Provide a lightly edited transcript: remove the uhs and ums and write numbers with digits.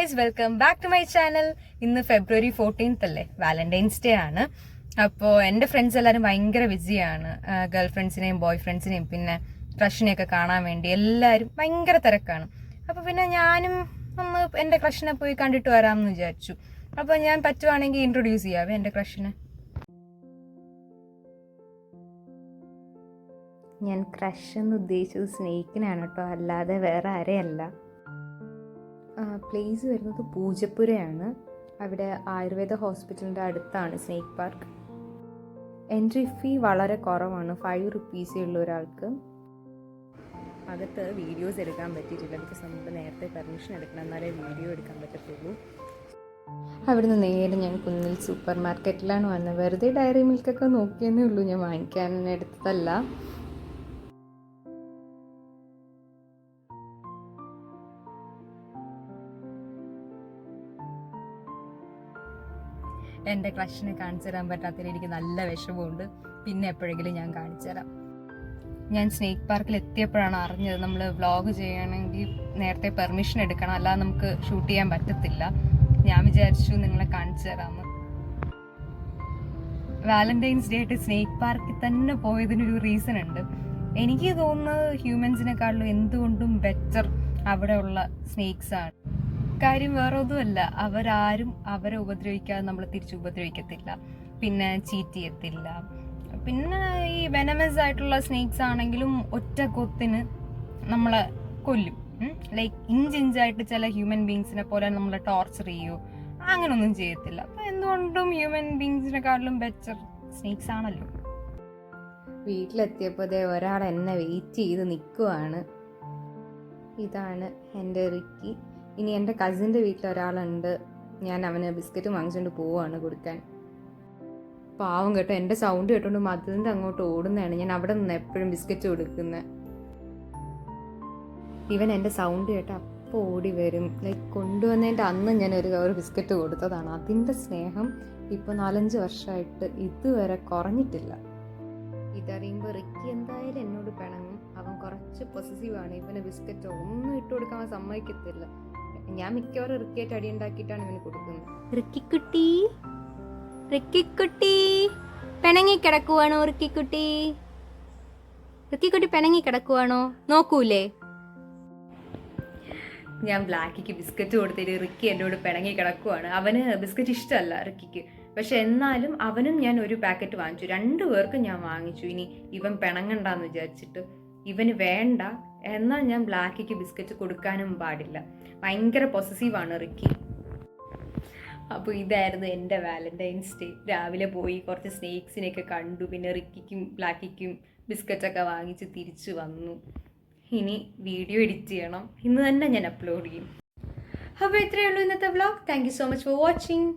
Guys, welcome back to my channel. ഇന്ന് February 14th അല്ലേ, Valentine's day ആണ്. അപ്പോൾ എൻ്റെ ഫ്രണ്ട്സ് എല്ലാവരും ഭയങ്കര ബിസിയാണ്. ഗേൾ ഫ്രണ്ട്സിനെയും ബോയ് ഫ്രണ്ട്സിനെയും പിന്നെ ക്രഷിനെയൊക്കെ കാണാൻ വേണ്ടി എല്ലാവരും ഭയങ്കര തിരക്കാണ്. അപ്പോൾ പിന്നെ ഞാനും ഒന്ന് എൻ്റെ ക്രഷിനെ പോയി കണ്ടിട്ട് വരാമെന്ന് വിചാരിച്ചു. അപ്പോൾ ഞാൻ പറ്റുവാണെങ്കിൽ ഇൻട്രൊഡ്യൂസ് ചെയ്യാവേ എൻ്റെ ക്രഷിനെ. ഞാൻ ക്രഷ് എന്ന് ഉദ്ദേശിച്ചത് സ്നേഹിക്കിനാണ് കേട്ടോ, അല്ലാതെ വേറെ ആരെയല്ല. പ്ലേസ് വരുന്നത് പൂജപ്പുരയാണ്. അവിടെ ആയുർവേദ ഹോസ്പിറ്റലിൻ്റെ അടുത്താണ് സ്നേക്ക് പാർക്ക്. എൻട്രി ഫീ വളരെ കുറവാണ്, 5 rupees ഉള്ള ഒരാൾക്ക്. അകത്ത് വീഡിയോസ് എടുക്കാൻ പറ്റിയിട്ടില്ല, ബിക്കോസ് നമുക്ക് നേരത്തെ പെർമിഷൻ എടുക്കണം, എന്നാലേ വീഡിയോ എടുക്കാൻ പറ്റത്തുള്ളൂ. അവിടുന്ന് നേരെ ഞാൻ കുന്നിൽ സൂപ്പർ മാർക്കറ്റിലാണ് വന്നത്. വെറുതെ ഡയറി മിൽക്കൊക്കെ നോക്കിയെന്നേ ഉള്ളൂ, ഞാൻ വാങ്ങിക്കാൻ എടുത്തതല്ല. എൻ്റെ ക്രഷിനെ കാണിച്ചു തരാൻ പറ്റാത്തതിൽ എനിക്ക് നല്ല വിഷമമുണ്ട്. പിന്നെ എപ്പോഴെങ്കിലും ഞാൻ കാണിച്ചു തരാം. ഞാൻ സ്നേക്ക് പാർക്കിൽ എത്തിയപ്പോഴാണ് അറിഞ്ഞത് നമ്മൾ വ്ളോഗ് ചെയ്യണമെങ്കിൽ നേരത്തെ പെർമിഷൻ എടുക്കണം, അല്ലാതെ നമുക്ക് ഷൂട്ട് ചെയ്യാൻ പറ്റത്തില്ല. ഞാൻ വിചാരിച്ചു നിങ്ങളെ കാണിച്ചു തരാമെന്ന്. വാലന്റൈൻസ് ഡേ ആയിട്ട് സ്നേക്ക് പാർക്കിൽ തന്നെ പോയതിനൊരു റീസൺ ഉണ്ട്. എനിക്ക് തോന്നുന്നത് ഹ്യൂമൻസിനെക്കാളും എന്തുകൊണ്ടും ബെറ്റർ അവിടെയുള്ള സ്നേക്സ് ആണ്. കാര്യം വേറെ ഒന്നുമല്ല, അവരാരും അവരെ ഉപദ്രവിക്കാതെ നമ്മൾ തിരിച്ച് ഉപദ്രവിക്കത്തില്ല, പിന്നെ ചീറ്റ് ചെയ്യത്തില്ല. പിന്നെ ഈ വെനമസ് ആയിട്ടുള്ള സ്നേക്സ് ആണെങ്കിലും ഒറ്റ കൊത്തിന് നമ്മളെ കൊല്ലും. ലൈക്ക് ഇഞ്ചായിട്ട് ചില ഹ്യൂമൻ ബീങ്സിനെ പോലെ നമ്മളെ ടോർച്ചർ ചെയ്യോ, അങ്ങനൊന്നും ചെയ്യത്തില്ല. അപ്പം എന്തുകൊണ്ടും ഹ്യൂമൻ ബീങ്സിനെക്കാളും ബെറ്റർ സ്നേക്സ് ആണല്ലോ. വീട്ടിലെത്തിയപ്പോൾ ഒരാൾ എന്നെ വെയിറ്റ് ചെയ്ത് നിൽക്കുവാണ്. ഇതാണ് എൻ്റെ റിക്കി. ഇനി എൻ്റെ കസിൻ്റെ വീട്ടിൽ ഒരാളുണ്ട്, ഞാൻ അവന് ബിസ്ക്കറ്റ് വാങ്ങിച്ചുകൊണ്ട് പോവുകയാണ് കൊടുക്കാൻ. പാവം കേട്ടോ, എൻ്റെ സൗണ്ട് കേട്ടോണ്ട് മതിലിൻ്റെ അങ്ങോട്ട് ഓടുന്നതാണ്. ഞാൻ അവിടെ നിന്ന് എപ്പോഴും ബിസ്ക്കറ്റ് കൊടുക്കുന്നത്. ഇവൻ എൻ്റെ സൗണ്ട് കേട്ടോ അപ്പോൾ ഓടി വരും. ലൈക്ക് കൊണ്ടുവന്നതിൻ്റെ അന്ന് ഞാൻ ഒരു കവർ ബിസ്ക്കറ്റ് കൊടുത്തതാണ്. അതിൻ്റെ സ്നേഹം ഇപ്പോൾ 4-5 വർഷമായിട്ട് ഇതുവരെ കുറഞ്ഞിട്ടില്ല. ഇതറിയുമ്പോൾ റിക്കി എന്തായാലും എന്നോട് പിണങ്ങും. അവൻ കുറച്ച് പൊസസീവാണ്. ഇവന് ബിസ്ക്കറ്റോ ഒന്നും ഇട്ട് കൊടുക്കാൻ സമ്മതിക്കത്തില്ല. ഞാൻ മിക്കവാറും റിക്കിയായിട്ട് അടിയുണ്ടാക്കിയിട്ടാണ് ഇവന് കൊടുക്കുന്നത്. റിക്കിക്കുട്ടി, റിക്കിക്കുട്ടി പിണങ്ങി കിടക്കുവാണോ? റിക്കിക്കുട്ടി, റിക്കിക്കുട്ടി പിണങ്ങി കിടക്കുവാണോ? നോക്കൂലേ? ഞാൻ ബ്ലാക്കിക്ക് ബിസ്ക്കറ്റ് കൊടുത്തിട്ട് റിക്കി എന്നോട് പിണങ്ങി കിടക്കുവാണ്. അവന് ബിസ്ക്കറ്റ് ഇഷ്ടമല്ല റിക്കിക്ക്, പക്ഷെ എന്നാലും അവനും ഞാൻ ഒരു പാക്കറ്റ് വാങ്ങിച്ചു. 2 പേർക്കും ഞാൻ വാങ്ങിച്ചു. ഇനി ഇവൻ പിണങ്ങണ്ടെന്ന് വിചാരിച്ചിട്ട്. ഇവന് വേണ്ട, എന്നാൽ ഞാൻ ബ്ലാക്കിക്ക് ബിസ്ക്കറ്റ് കൊടുക്കാനും പാടില്ല. ഭയങ്കര പൊസസീവാണ് റിക്കി. അപ്പോൾ ഇതായിരുന്നു എൻ്റെ വാലന്റൈൻസ് ഡേ. രാവിലെ പോയി കുറച്ച് സ്നേക്സിനെയൊക്കെ കണ്ടു, പിന്നെ റിക്കിക്കും ബ്ലാക്കിക്കും ബിസ്ക്കറ്റൊക്കെ വാങ്ങിച്ച് തിരിച്ചു വന്നു. ഇനി വീഡിയോ എഡിറ്റ് ചെയ്യണം, ഇന്ന് തന്നെ ഞാൻ അപ്ലോഡ് ചെയ്യും. അപ്പോൾ ഇത്രയേ ഉള്ളൂ ഇന്നത്തെ vlog. Thank you so much for watching.